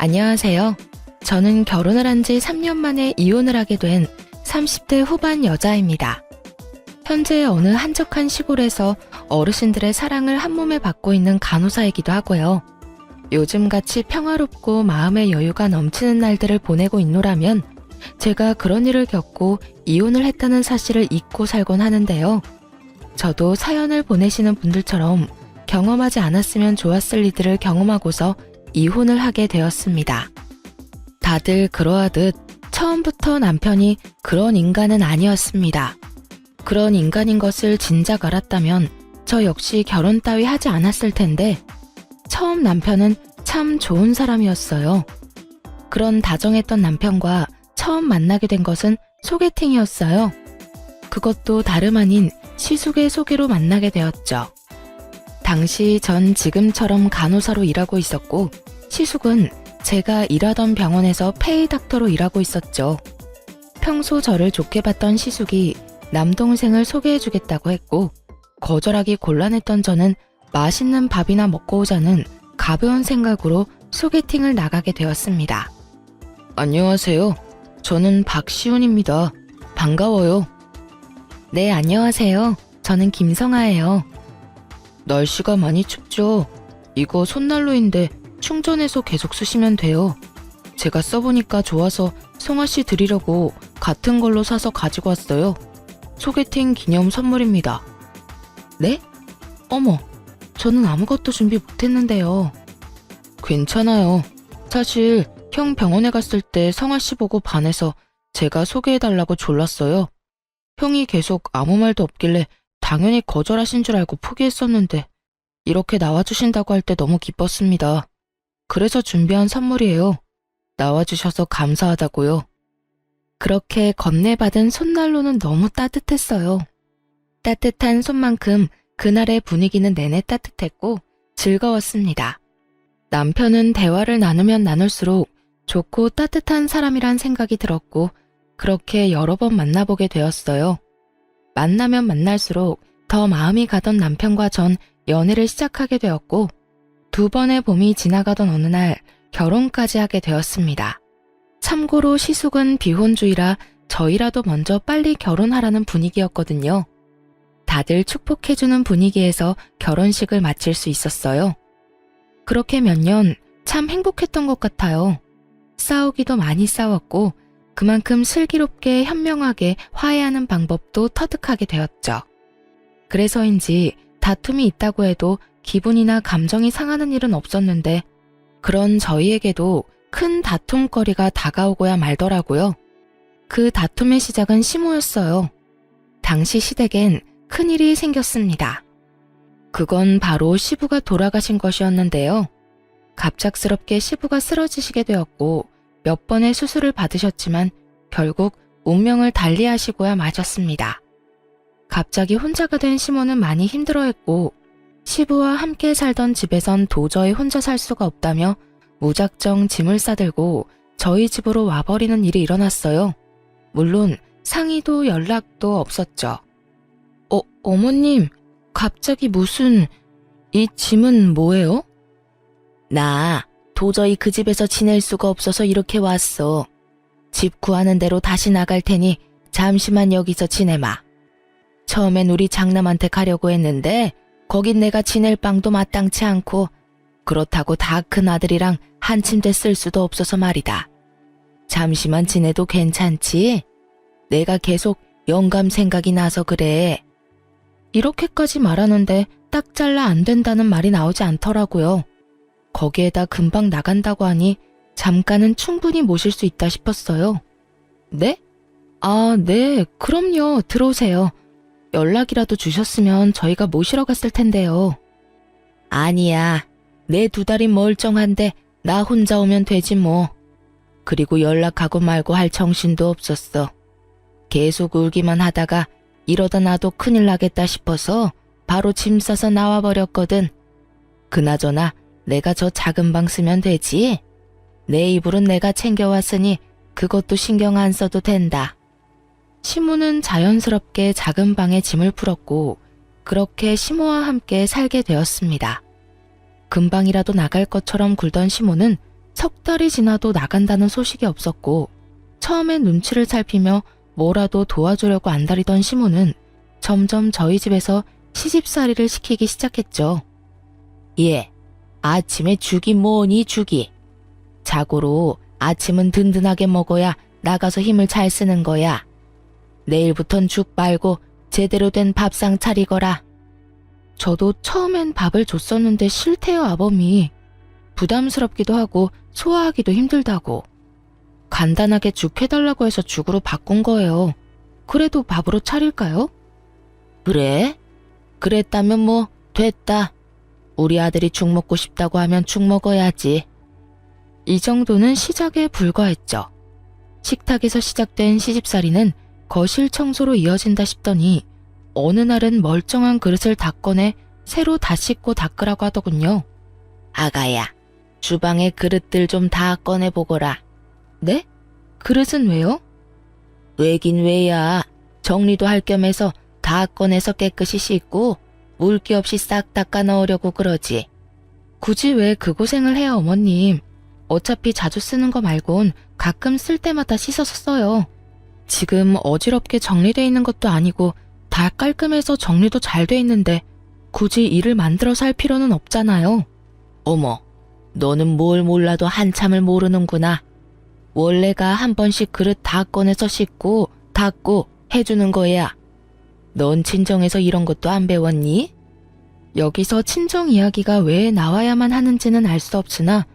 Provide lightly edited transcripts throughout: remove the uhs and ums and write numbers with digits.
안녕하세요. 저는 결혼을 한 지 3년 만에 이혼을 하게 된 30대 후반 여자입니다. 현재 어느 한적한 시골에서 어르신들의 사랑을 한몸에 받고 있는 간호사이기도 하고요. 요즘같이 평화롭고 마음의 여유가 넘치는 날들을 보내고 있노라면 제가 그런 일을 겪고 이혼을 했다는 사실을 잊고 살곤 하는데요. 저도 사연을 보내시는 분들처럼 경험하지 않았으면 좋았을 일들을 경험하고서 이혼을 하게 되었습니다. 다들 그러하듯 처음부터 남편이 그런 인간은 아니었습니다. 그런 인간인 것을 진작 알았다면 저 역시 결혼 따위 하지 않았을 텐데 처음 남편은 참 좋은 사람이었어요. 그런 다정했던 남편과 처음 만나게 된 것은 소개팅이었어요. 그것도 다름 아닌 시숙의 소개로 만나게 되었죠. 당시 전 지금처럼 간호사로 일하고 있었고 시숙은 제가 일하던 병원에서 페이닥터로 일하고 있었죠. 평소 저를 좋게 봤던 시숙이 남동생을 소개해주겠다고 했고 거절하기 곤란했던 저는 맛있는 밥이나 먹고 오자는 가벼운 생각으로 소개팅을 나가게 되었습니다. 안녕하세요. 저는 박시훈입니다. 반가워요. 네, 안녕하세요. 저는 김성아예요. 날씨가 많이 춥죠? 이거 손난로인데 충전해서 계속 쓰시면 돼요. 제가 써보니까 좋아서 성아씨 드리려고 같은 걸로 사서 가지고 왔어요. 소개팅 기념 선물입니다. 네? 어머, 저는 아무것도 준비 못했는데요. 괜찮아요. 사실 형 병원에 갔을 때 성아씨 보고 반해서 제가 소개해달라고 졸랐어요. 형이 계속 아무 말도 없길래 당연히 거절하신 줄 알고 포기했었는데 이렇게 나와주신다고 할 때 너무 기뻤습니다. 그래서 준비한 선물이에요. 나와주셔서 감사하다고요. 그렇게 건네받은 손난로는 너무 따뜻했어요. 따뜻한 손만큼 그날의 분위기는 내내 따뜻했고 즐거웠습니다. 남편은 대화를 나누면 나눌수록 좋고 따뜻한 사람이란 생각이 들었고 그렇게 여러 번 만나보게 되었어요. 만나면 만날수록 더 마음이 가던 남편과 전 연애를 시작하게 되었고 2번의 봄이 지나가던 어느 날 결혼까지 하게 되었습니다. 참고로 시숙은 비혼주의라 저희라도 먼저 빨리 결혼하라는 분위기였거든요. 다들 축복해주는 분위기에서 결혼식을 마칠 수 있었어요. 그렇게 몇 년 참 행복했던 것 같아요. 싸우기도 많이 싸웠고 그만큼 슬기롭게 현명하게 화해하는 방법도 터득하게 되었죠. 그래서인지 다툼이 있다고 해도 기분이나 감정이 상하는 일은 없었는데 그런 저희에게도 큰 다툼거리가 다가오고야 말더라고요. 그 다툼의 시작은 시모였어요. 당시 시댁엔 큰일이 생겼습니다. 그건 바로 시부가 돌아가신 것이었는데요. 갑작스럽게 시부가 쓰러지시게 되었고 몇 번의 수술을 받으셨지만 결국 운명을 달리하시고야 마셨습니다. 갑자기 혼자가 된 시모는 많이 힘들어했고 시부와 함께 살던 집에선 도저히 혼자 살 수가 없다며 무작정 짐을 싸들고 저희 집으로 와버리는 일이 일어났어요. 물론 상의도 연락도 없었죠. 어머님, 갑자기 무슨... 이 짐은 뭐예요? 나 도저히 그 집에서 지낼 수가 없어서 이렇게 왔어. 집 구하는 대로 다시 나갈 테니 잠시만 여기서 지내마. 처음엔 우리 장남한테 가려고 했는데 거긴 내가 지낼 방도 마땅치 않고 그렇다고 다 큰 아들이랑 한 침대 쓸 수도 없어서 말이다. 잠시만 지내도 괜찮지? 내가 계속 영감 생각이 나서 그래. 이렇게까지 말하는데 딱 잘라 안 된다는 말이 나오지 않더라고요. 거기에다 금방 나간다고 하니 잠깐은 충분히 모실 수 있다 싶었어요. 네? 아, 네, 그럼요. 들어오세요. 연락이라도 주셨으면 저희가 모시러 갔을 텐데요. 아니야. 내 2달이 멀쩡한데 나 혼자 오면 되지 뭐. 그리고 연락하고 말고 할 정신도 없었어. 계속 울기만 하다가 이러다 나도 큰일 나겠다 싶어서 바로 짐 싸서 나와버렸거든. 그나저나 내가 저 작은 방 쓰면 되지? 내 이불은 내가 챙겨왔으니 그것도 신경 안 써도 된다. 시모는 자연스럽게 작은 방에 짐을 풀었고 그렇게 시모와 함께 살게 되었습니다. 금방이라도 나갈 것처럼 굴던 시모는 석 달이 지나도 나간다는 소식이 없었고 처음엔 눈치를 살피며 뭐라도 도와주려고 안달이던 시모는 점점 저희 집에서 시집살이를 시키기 시작했죠. 예, 아침에 죽이 뭐니 죽이. 자고로 아침은 든든하게 먹어야 나가서 힘을 잘 쓰는 거야. 내일부턴 죽 말고 제대로 된 밥상 차리거라. 저도 처음엔 밥을 줬었는데 싫대요, 아범이. 부담스럽기도 하고 소화하기도 힘들다고. 간단하게 죽 해달라고 해서 죽으로 바꾼 거예요. 그래도 밥으로 차릴까요? 그래? 그랬다면 뭐 됐다. 우리 아들이 죽 먹고 싶다고 하면 죽 먹어야지. 이 정도는 시작에 불과했죠. 식탁에서 시작된 시집살이는 거실 청소로 이어진다 싶더니 어느 날은 멀쩡한 그릇을 다 꺼내 새로 다 씻고 닦으라고 하더군요. 아가야, 주방에 그릇들 좀 다 꺼내보거라. 네? 그릇은 왜요? 왜긴 왜야. 정리도 할 겸해서 다 꺼내서 깨끗이 씻고 물기 없이 싹 닦아 넣으려고 그러지. 굳이 왜 그 고생을 해요, 어머님. 어차피 자주 쓰는 거 말곤 가끔 쓸 때마다 씻어서 써요. 지금 어지럽게 정리돼 있는 것도 아니고 다 깔끔해서 정리도 잘 돼 있는데 굳이 일을 만들어서 할 필요는 없잖아요. 어머, 너는 뭘 몰라도 한참을 모르는구나. 원래가 한 번씩 그릇 다 꺼내서 씻고 닦고 해주는 거야. 넌 친정에서 이런 것도 안 배웠니? 여기서 친정 이야기가 왜 나와야만 하는지는 알 수 없으나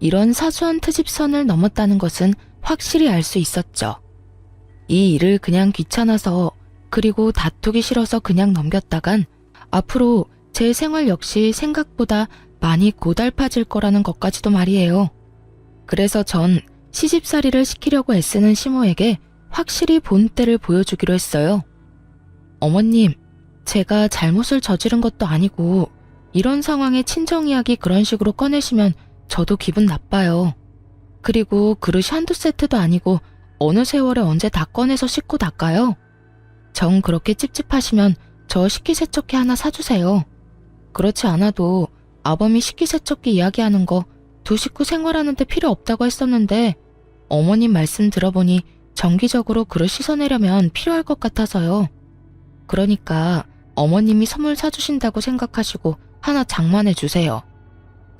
이런 사소한 트집선을 넘었다는 것은 확실히 알 수 있었죠. 이 일을 그냥 귀찮아서 그리고 다투기 싫어서 그냥 넘겼다간 앞으로 제 생활 역시 생각보다 많이 고달파질 거라는 것까지도 말이에요. 그래서 전 시집살이를 시키려고 애쓰는 시모에게 확실히 본때를 보여주기로 했어요. 어머님, 제가 잘못을 저지른 것도 아니고 이런 상황에 친정 이야기 그런 식으로 꺼내시면 저도 기분 나빠요. 그리고 그릇이 한두 세트도 아니고 어느 세월에 언제 다 꺼내서 씻고 닦아요? 정 그렇게 찝찝하시면 저 식기세척기 하나 사주세요. 그렇지 않아도 아범이 식기세척기 이야기하는 거 두 식구 생활하는데 필요 없다고 했었는데 어머님 말씀 들어보니 정기적으로 그릇 씻어내려면 필요할 것 같아서요. 그러니까 어머님이 선물 사주신다고 생각하시고 하나 장만해 주세요.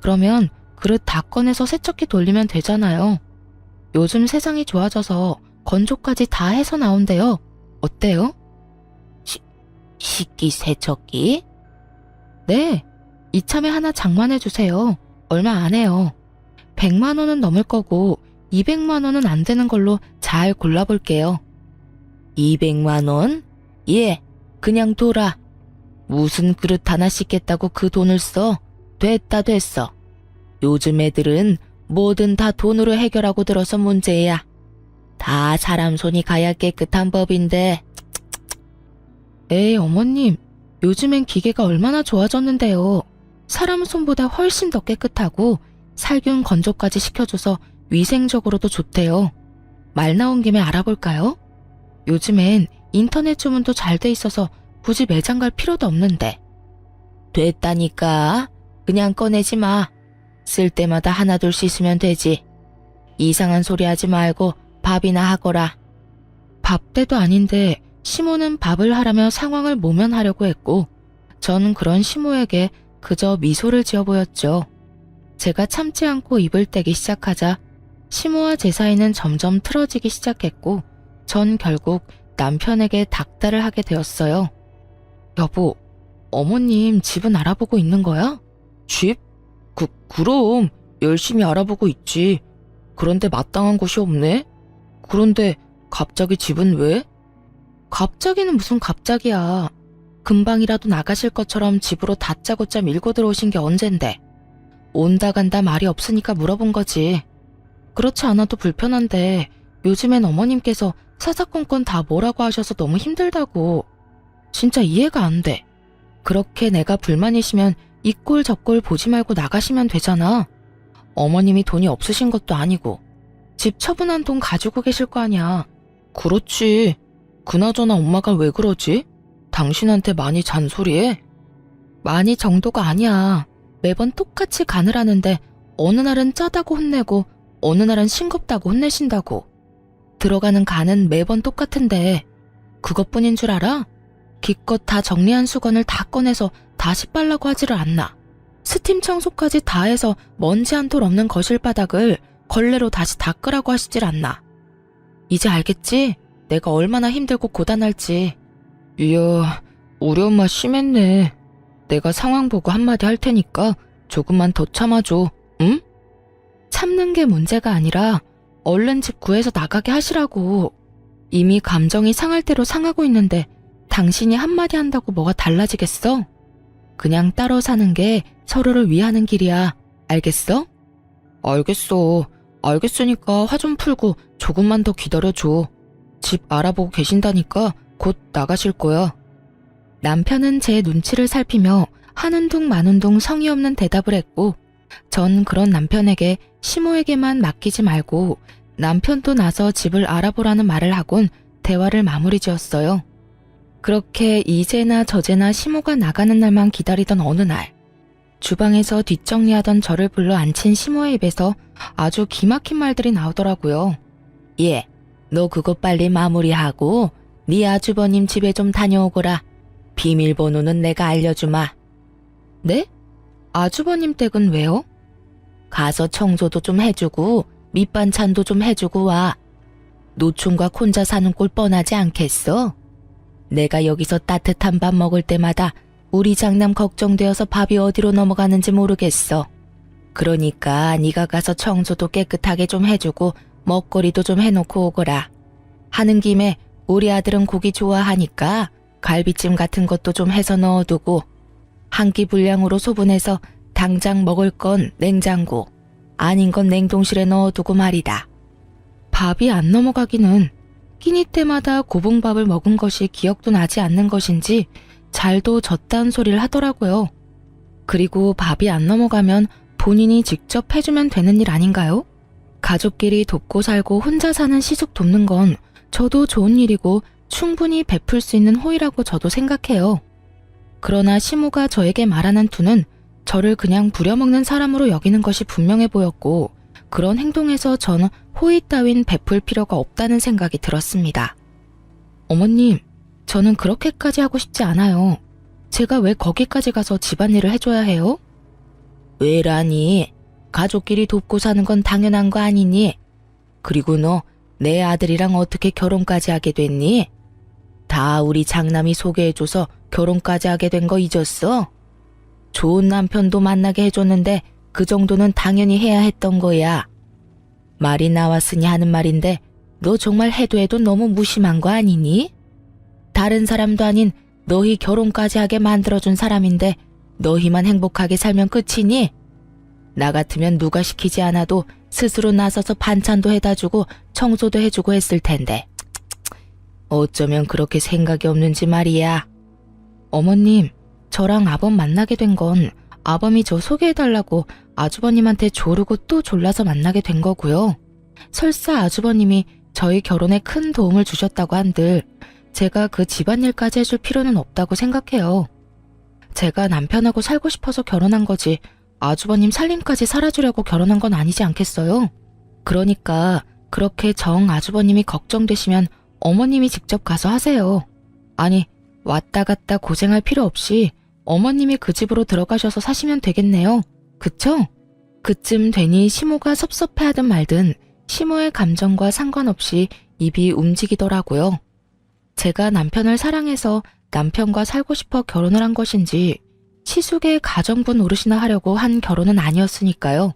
그러면 그릇 다 꺼내서 세척기 돌리면 되잖아요. 요즘 세상이 좋아져서 건조까지 다 해서 나온대요. 어때요? 식기세척기? 네, 이참에 하나 장만해 주세요. 얼마 안 해요. 100만 원은 넘을 거고 200만 원은 안 되는 걸로 잘 골라볼게요. 200만 원? 예, 그냥 둬라. 무슨 그릇 하나 씻겠다고 그 돈을 써? 됐어. 요즘 애들은 뭐든 다 돈으로 해결하고 들어서 문제야. 다 사람 손이 가야 깨끗한 법인데. 에이, 어머님, 요즘엔 기계가 얼마나 좋아졌는데요. 사람 손보다 훨씬 더 깨끗하고 살균 건조까지 시켜줘서 위생적으로도 좋대요. 말 나온 김에 알아볼까요? 요즘엔 인터넷 주문도 잘 돼 있어서 굳이 매장 갈 필요도 없는데. 됐다니까. 그냥 꺼내지 마. 쓸 때마다 하나둘 씻으면 되지. 이상한 소리 하지 말고 밥이나 하거라. 밥 때도 아닌데 시모는 밥을 하라며 상황을 모면하려고 했고 전 그런 시모에게 그저 미소를 지어 보였죠. 제가 참지 않고 입을 떼기 시작하자 시모와 제 사이는 점점 틀어지기 시작했고 전 결국 남편에게 닥달을 하게 되었어요. 여보, 어머님 집은 알아보고 있는 거야? 집? 그럼 열심히 알아보고 있지. 그런데 마땅한 곳이 없네? 그런데 갑자기 집은 왜? 갑자기는 무슨 갑자기야. 금방이라도 나가실 것처럼 집으로 다짜고짜 밀고 들어오신 게 언젠데. 온다 간다 말이 없으니까 물어본 거지. 그렇지 않아도 불편한데 요즘엔 어머님께서 사사건건 다 뭐라고 하셔서 너무 힘들다고. 진짜 이해가 안 돼. 그렇게 내가 불만이시면 이 꼴 저 꼴 보지 말고 나가시면 되잖아. 어머님이 돈이 없으신 것도 아니고 집 처분한 돈 가지고 계실 거 아니야. 그렇지. 그나저나 엄마가 왜 그러지? 당신한테 많이 잔소리해? 많이 정도가 아니야. 매번 똑같이 간을 하는데 어느 날은 짜다고 혼내고 어느 날은 싱겁다고 혼내신다고. 들어가는 간은 매번 똑같은데 그것뿐인 줄 알아? 기껏 다 정리한 수건을 다 꺼내서 다시 빨라고 하지를 않나. 스팀 청소까지 다 해서 먼지 한 톨 없는 거실 바닥을 걸레로 다시 닦으라고 하시질 않나. 이제 알겠지? 내가 얼마나 힘들고 고단할지. 이야, 우리 엄마 심했네. 내가 상황 보고 한마디 할 테니까 조금만 더 참아줘, 응? 참는 게 문제가 아니라 얼른 집 구해서 나가게 하시라고. 이미 감정이 상할 대로 상하고 있는데 당신이 한마디 한다고 뭐가 달라지겠어? 그냥 따로 사는 게 서로를 위하는 길이야. 알겠어? 알겠어. 알겠으니까 화 좀 풀고 조금만 더 기다려줘. 집 알아보고 계신다니까 곧 나가실 거야. 남편은 제 눈치를 살피며 하는 둥 마는 둥 성의 없는 대답을 했고 전 그런 남편에게 시모에게만 맡기지 말고 남편도 나서 집을 알아보라는 말을 하곤 대화를 마무리 지었어요. 그렇게 이제나 저제나 시모가 나가는 날만 기다리던 어느 날 주방에서 뒷정리하던 저를 불러 앉힌 시모의 입에서 아주 기막힌 말들이 나오더라고요. 예, 너 그거 빨리 마무리하고 네 아주버님 집에 좀 다녀오거라. 비밀번호는 내가 알려주마. 네? 아주버님 댁은 왜요? 가서 청소도 좀 해주고 밑반찬도 좀 해주고 와. 노총각 혼자 사는 꼴 뻔하지 않겠어? 내가 여기서 따뜻한 밥 먹을 때마다 우리 장남 걱정되어서 밥이 어디로 넘어가는지 모르겠어. 그러니까 네가 가서 청소도 깨끗하게 좀 해주고 먹거리도 좀 해놓고 오거라. 하는 김에 우리 아들은 고기 좋아하니까 갈비찜 같은 것도 좀 해서 넣어두고 한 끼 분량으로 소분해서 당장 먹을 건 냉장고, 아닌 건 냉동실에 넣어두고 말이다. 밥이 안 넘어가기는 끼니 때마다 고봉밥을 먹은 것이 기억도 나지 않는 것인지 잘도 졌다는 소리를 하더라고요. 그리고 밥이 안 넘어가면 본인이 직접 해주면 되는 일 아닌가요? 가족끼리 돕고 살고 혼자 사는 시숙 돕는 건 저도 좋은 일이고 충분히 베풀 수 있는 호의라고 저도 생각해요. 그러나 시모가 저에게 말하는 투는 저를 그냥 부려먹는 사람으로 여기는 것이 분명해 보였고 그런 행동에서 저는 호의 따윈 베풀 필요가 없다는 생각이 들었습니다. 어머님, 저는 그렇게까지 하고 싶지 않아요. 제가 왜 거기까지 가서 집안일을 해줘야 해요? 왜라니? 가족끼리 돕고 사는 건 당연한 거 아니니? 그리고 너 내 아들이랑 어떻게 결혼까지 하게 됐니? 다 우리 장남이 소개해줘서 결혼까지 하게 된 거 잊었어? 좋은 남편도 만나게 해줬는데 그 정도는 당연히 해야 했던 거야. 말이 나왔으니 하는 말인데 너 정말 해도 너무 무심한 거 아니니? 다른 사람도 아닌 너희 결혼까지 하게 만들어준 사람인데 너희만 행복하게 살면 끝이니? 나 같으면 누가 시키지 않아도 스스로 나서서 반찬도 해다주고 청소도 해주고 했을 텐데 어쩌면 그렇게 생각이 없는지 말이야. 어머님, 저랑 아범 만나게 된 건 아범이 저 소개해달라고 아주버님한테 조르고 또 졸라서 만나게 된 거고요. 설사 아주버님이 저희 결혼에 큰 도움을 주셨다고 한들 제가 그 집안일까지 해줄 필요는 없다고 생각해요. 제가 남편하고 살고 싶어서 결혼한 거지 아주버님 살림까지 살아주려고 결혼한 건 아니지 않겠어요? 그러니까 그렇게 정 아주버님이 걱정되시면 어머님이 직접 가서 하세요. 아니, 왔다 갔다 고생할 필요 없이 어머님이 그 집으로 들어가셔서 사시면 되겠네요. 그쵸? 그쯤 되니 시모가 섭섭해하든 말든 시모의 감정과 상관없이 입이 움직이더라고요. 제가 남편을 사랑해서 남편과 살고 싶어 결혼을 한 것인지 시숙의 가정부 노릇이나 하려고 한 결혼은 아니었으니까요.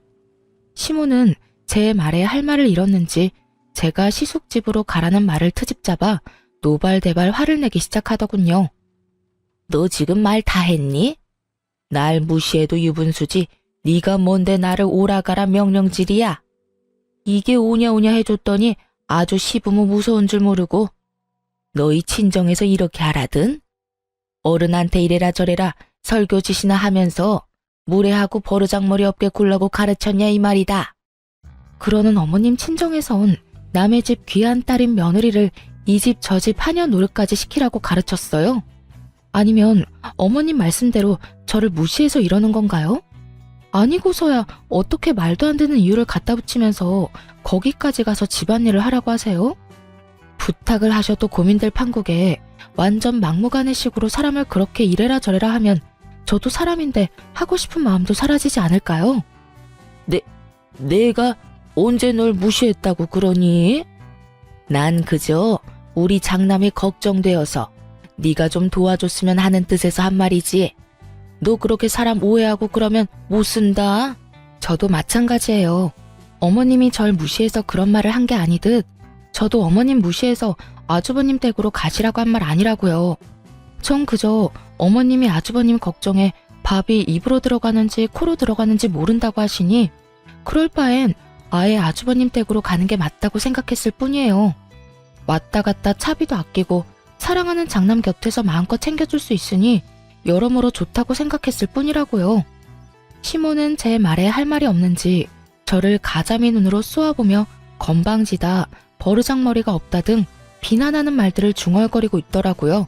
시모는 제 말에 할 말을 잃었는지 제가 시숙집으로 가라는 말을 트집잡아 노발대발 화를 내기 시작하더군요. 너 지금 말 다 했니? 날 무시해도 유분수지 네가 뭔데 나를 오라가라 명령질이야. 이게 오냐오냐 해줬더니 아주 시부모 무서운 줄 모르고 너희 친정에서 이렇게 하라든? 어른한테 이래라 저래라 설교짓이나 하면서 무례하고 버르장머리 없게 굴라고 가르쳤냐 이 말이다. 그러는 어머님 친정에선 남의 집 귀한 딸인 며느리를 이 집 저 집 하녀 노릇까지 시키라고 가르쳤어요? 아니면 어머님 말씀대로 저를 무시해서 이러는 건가요? 아니고서야 어떻게 말도 안 되는 이유를 갖다 붙이면서 거기까지 가서 집안일을 하라고 하세요? 부탁을 하셔도 고민될 판국에 완전 막무가내식으로 사람을 그렇게 이래라 저래라 하면 저도 사람인데 하고 싶은 마음도 사라지지 않을까요? 내가 언제 널 무시했다고 그러니? 난 그저 우리 장남이 걱정되어서 네가 좀 도와줬으면 하는 뜻에서 한 말이지. 너 그렇게 사람 오해하고 그러면 못 쓴다. 저도 마찬가지예요. 어머님이 절 무시해서 그런 말을 한 게 아니듯 저도 어머님 무시해서 아주버님 댁으로 가시라고 한 말 아니라고요. 전 그저 어머님이 아주버님 걱정에 밥이 입으로 들어가는지 코로 들어가는지 모른다고 하시니 그럴 바엔 아예 아주버님 댁으로 가는 게 맞다고 생각했을 뿐이에요. 왔다 갔다 차비도 아끼고 사랑하는 장남 곁에서 마음껏 챙겨줄 수 있으니 여러모로 좋다고 생각했을 뿐이라고요. 시모는 제 말에 할 말이 없는지 저를 가자미 눈으로 쏘아보며 건방지다, 버르장머리가 없다 등 비난하는 말들을 중얼거리고 있더라고요.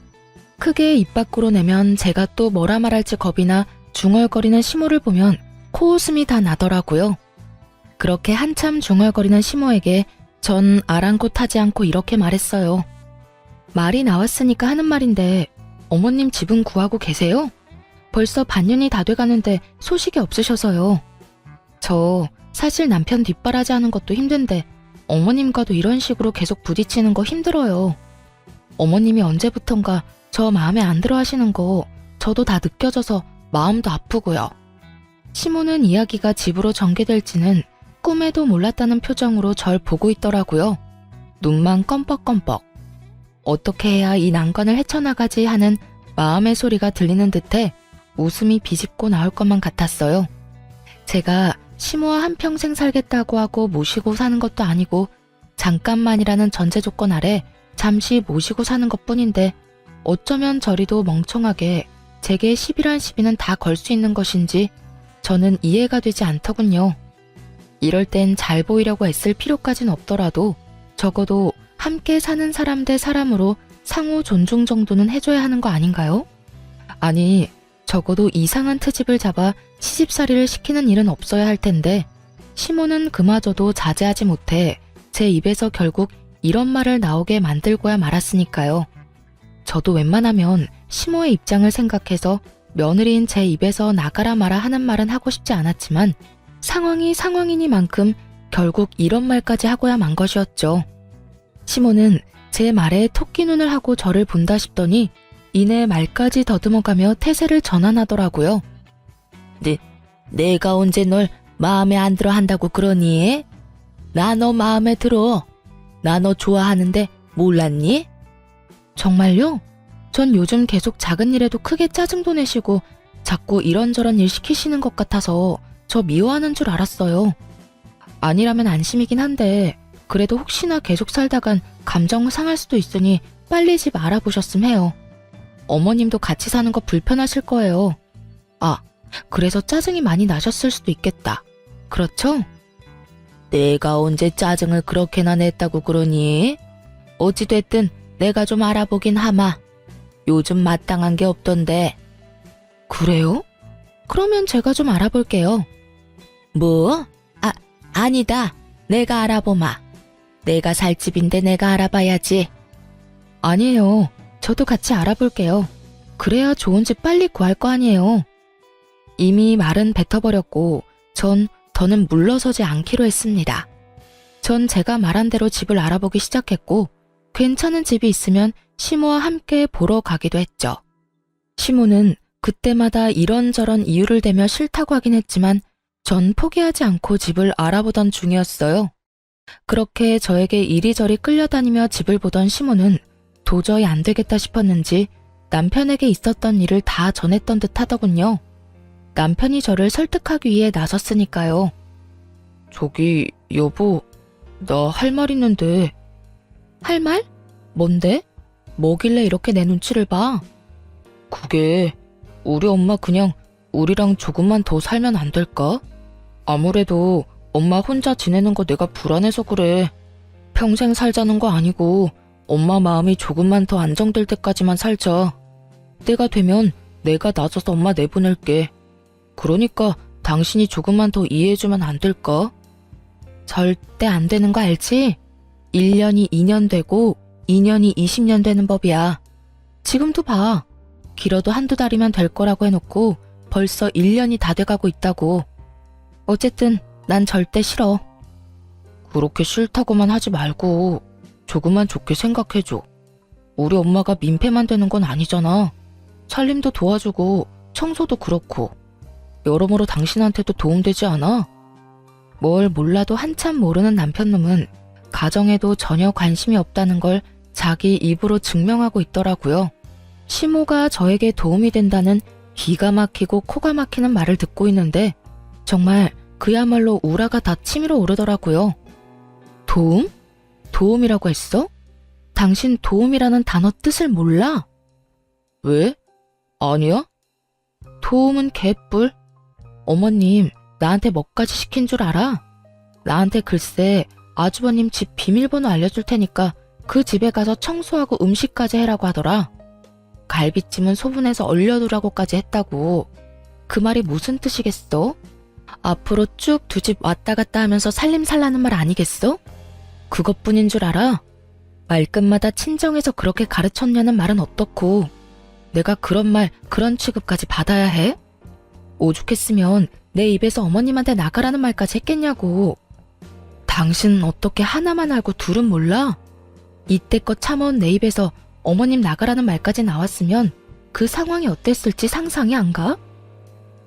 크게 입 밖으로 내면 제가 또 뭐라 말할지 겁이나 중얼거리는 시모를 보면 코웃음이 다 나더라고요. 그렇게 한참 중얼거리는 시모에게 전 아랑곳하지 않고 이렇게 말했어요. 말이 나왔으니까 하는 말인데 어머님 집은 구하고 계세요? 벌써 반년이 다 돼가는데 소식이 없으셔서요. 저 사실 남편 뒷바라지 하는 것도 힘든데 어머님과도 이런 식으로 계속 부딪히는 거 힘들어요. 어머님이 언제부턴가 저 마음에 안 들어 하시는 거 저도 다 느껴져서 마음도 아프고요. 시모는 이야기가 집으로 전개될지는 꿈에도 몰랐다는 표정으로 절 보고 있더라고요. 눈만 껌뻑껌뻑. 어떻게 해야 이 난관을 헤쳐나가지 하는 마음의 소리가 들리는 듯해 웃음이 비집고 나올 것만 같았어요. 제가 시모와 한평생 살겠다고 하고 모시고 사는 것도 아니고 잠깐만이라는 전제 조건 아래 잠시 모시고 사는 것뿐인데 어쩌면 저리도 멍청하게 제게 시비란 시비는 다 걸 수 있는 것인지 저는 이해가 되지 않더군요. 이럴 땐 잘 보이려고 애쓸 필요까진 없더라도 적어도 함께 사는 사람 대 사람으로 상호 존중 정도는 해줘야 하는 거 아닌가요? 아니, 적어도 이상한 트집을 잡아 시집살이를 시키는 일은 없어야 할 텐데 시모는 그마저도 자제하지 못해 제 입에서 결국 이런 말을 나오게 만들고야 말았으니까요. 저도 웬만하면 시모의 입장을 생각해서 며느리인 제 입에서 나가라 마라 하는 말은 하고 싶지 않았지만 상황이 상황이니만큼 결국 이런 말까지 하고야 만 것이었죠. 시모는 제 말에 토끼 눈을 하고 저를 본다 싶더니 이내 말까지 더듬어가며 태세를 전환하더라고요. 내가 언제 널 마음에 안 들어 한다고 그러니? 나 너 마음에 들어. 나 너 좋아하는데 몰랐니? 정말요? 전 요즘 계속 작은 일에도 크게 짜증도 내시고 자꾸 이런저런 일 시키시는 것 같아서 저 미워하는 줄 알았어요. 아니라면 안심이긴 한데 그래도 혹시나 계속 살다간 감정 상할 수도 있으니 빨리 집 알아보셨음 해요. 어머님도 같이 사는 거 불편하실 거예요. 아, 그래서 짜증이 많이 나셨을 수도 있겠다. 그렇죠? 내가 언제 짜증을 그렇게나 냈다고 그러니? 어찌됐든 내가 좀 알아보긴 하마. 요즘 마땅한 게 없던데. 그래요? 그러면 제가 좀 알아볼게요. 뭐? 아니다. 내가 알아보마. 내가 살 집인데 내가 알아봐야지. 아니에요. 저도 같이 알아볼게요. 그래야 좋은 집 빨리 구할 거 아니에요. 이미 말은 뱉어버렸고 전 더는 물러서지 않기로 했습니다. 전 제가 말한 대로 집을 알아보기 시작했고 괜찮은 집이 있으면 시모와 함께 보러 가기도 했죠. 시모는 그때마다 이런저런 이유를 대며 싫다고 하긴 했지만 전 포기하지 않고 집을 알아보던 중이었어요. 그렇게 저에게 이리저리 끌려다니며 집을 보던 시모는 도저히 안 되겠다 싶었는지 남편에게 있었던 일을 다 전했던 듯 하더군요. 남편이 저를 설득하기 위해 나섰으니까요. 저기 여보, 나 할 말 있는데. 할 말? 뭔데? 뭐길래 이렇게 내 눈치를 봐? 그게 우리 엄마 그냥 우리랑 조금만 더 살면 안 될까? 아무래도 엄마 혼자 지내는 거 내가 불안해서 그래. 평생 살자는 거 아니고 엄마 마음이 조금만 더 안정될 때까지만 살자. 때가 되면 내가 나서서 엄마 내보낼게. 그러니까 당신이 조금만 더 이해해주면 안 될까? 절대 안 되는 거 알지? 1년이 2년 되고 2년이 20년 되는 법이야. 지금도 봐. 길어도 한두 달이면 될 거라고 해놓고 벌써 1년이 다 돼가고 있다고. 어쨌든 난 절대 싫어. 그렇게 싫다고만 하지 말고 조금만 좋게 생각해줘. 우리 엄마가 민폐만 되는 건 아니잖아. 살림도 도와주고 청소도 그렇고 여러모로 당신한테도 도움되지 않아? 뭘 몰라도 한참 모르는 남편놈은 가정에도 전혀 관심이 없다는 걸 자기 입으로 증명하고 있더라고요. 시모가 저에게 도움이 된다는 기가 막히고 코가 막히는 말을 듣고 있는데 정말 그야말로 우라가 다 치밀어 오르더라고요. 도움? 도움이라고 했어? 당신 도움이라는 단어 뜻을 몰라? 왜? 아니야? 도움은 개뿔. 어머님, 나한테 뭐까지 시킨 줄 알아? 나한테 글쎄 아주버님 집 비밀번호 알려줄 테니까 그 집에 가서 청소하고 음식까지 해라고 하더라. 갈비찜은 소분해서 얼려두라고까지 했다고. 그 말이 무슨 뜻이겠어? 앞으로 쭉 두 집 왔다 갔다 하면서 살림살라는 말 아니겠어? 그것뿐인 줄 알아? 말끝마다 친정에서 그렇게 가르쳤냐는 말은 어떻고 내가 그런 말, 그런 취급까지 받아야 해? 오죽했으면 내 입에서 어머님한테 나가라는 말까지 했겠냐고. 당신은 어떻게 하나만 알고 둘은 몰라? 이때껏 참아온 내 입에서 어머님 나가라는 말까지 나왔으면 그 상황이 어땠을지 상상이 안 가?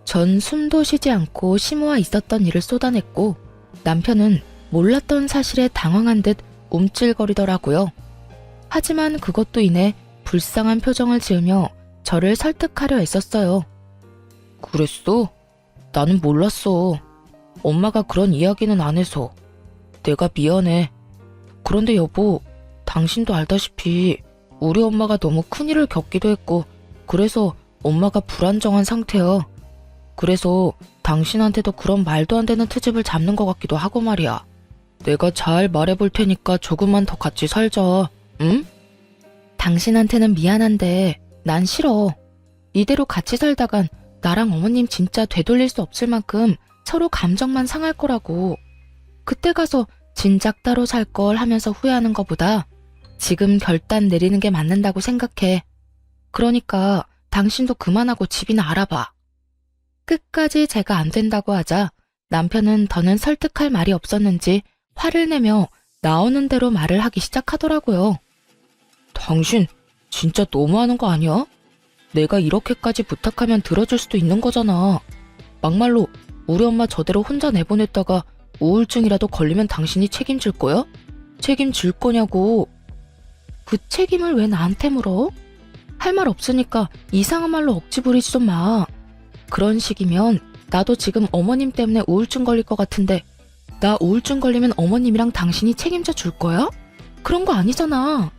전 숨도 쉬지 않고 시모와 있었던 일을 쏟아냈고 남편은 몰랐던 사실에 당황한 듯 움찔거리더라고요. 하지만 그것도 인해 불쌍한 표정을 지으며 저를 설득하려 애썼어요. 그랬어? 나는 몰랐어. 엄마가 그런 이야기는 안 해서. 내가 미안해. 그런데 여보, 당신도 알다시피 우리 엄마가 너무 큰일을 겪기도 했고 그래서 엄마가 불안정한 상태야. 그래서 당신한테도 그런 말도 안 되는 트집을 잡는 것 같기도 하고 말이야. 내가 잘 말해볼 테니까 조금만 더 같이 살자. 응? 당신한테는 미안한데 난 싫어. 이대로 같이 살다간 나랑 어머님 진짜 되돌릴 수 없을 만큼 서로 감정만 상할 거라고. 그때 가서 진작 따로 살 걸 하면서 후회하는 것보다 지금 결단 내리는 게 맞는다고 생각해. 그러니까 당신도 그만하고 집이나 알아봐. 끝까지 제가 안 된다고 하자 남편은 더는 설득할 말이 없었는지 화를 내며 나오는 대로 말을 하기 시작하더라고요. 당신 진짜 너무하는 거 아니야? 내가 이렇게까지 부탁하면 들어줄 수도 있는 거잖아. 막말로 우리 엄마 저대로 혼자 내보냈다가 우울증이라도 걸리면 당신이 책임질 거야? 책임질 거냐고. 그 책임을 왜 나한테 물어? 할 말 없으니까 이상한 말로 억지 부리지 좀 마. 그런 식이면 나도 지금 어머님 때문에 우울증 걸릴 것 같은데 나 우울증 걸리면 어머님이랑 당신이 책임져 줄 거야? 그런 거 아니잖아.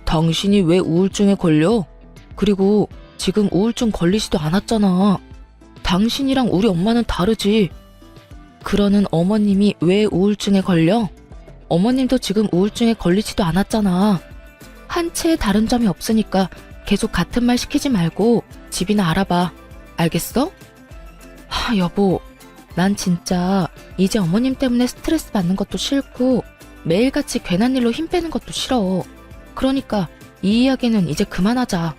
당신이 왜 우울증에 걸려? 그리고 지금 우울증 걸리지도 않았잖아. 당신이랑 우리 엄마는 다르지. 그러는 어머님이 왜 우울증에 걸려? 어머님도 지금 우울증에 걸리지도 않았잖아. 한 채 다른 점이 없으니까 계속 같은 말 시키지 말고 집이나 알아봐. 알겠어? 여보, 난 진짜 이제 어머님 때문에 스트레스 받는 것도 싫고 매일같이 괜한 일로 힘 빼는 것도 싫어. 그러니까 이 이야기는 이제 그만하자.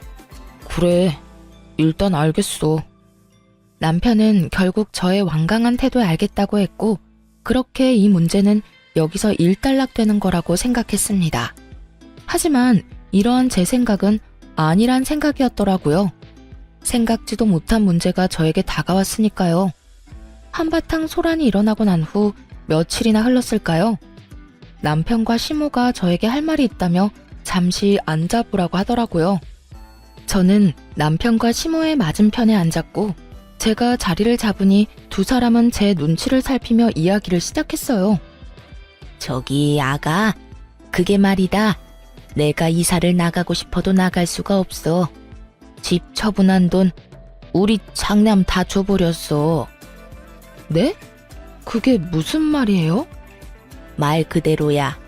그래, 일단 알겠어. 남편은 결국 저의 완강한 태도에 알겠다고 했고 그렇게 이 문제는 여기서 일단락되는 거라고 생각했습니다. 하지만 이러한 제 생각은 아니란 생각이었더라고요. 생각지도 못한 문제가 저에게 다가왔으니까요. 한바탕 소란이 일어나고 난 후 며칠이나 흘렀을까요? 남편과 시모가 저에게 할 말이 있다며 잠시 앉아보라고 하더라고요. 저는 남편과 시모의 맞은편에 앉았고 제가 자리를 잡으니 두 사람은 제 눈치를 살피며 이야기를 시작했어요. 저기 아가, 그게 말이다. 내가 이사를 나가고 싶어도 나갈 수가 없어. 집 처분한 돈 우리 장남 다 줘버렸어. 네? 그게 무슨 말이에요? 말 그대로야.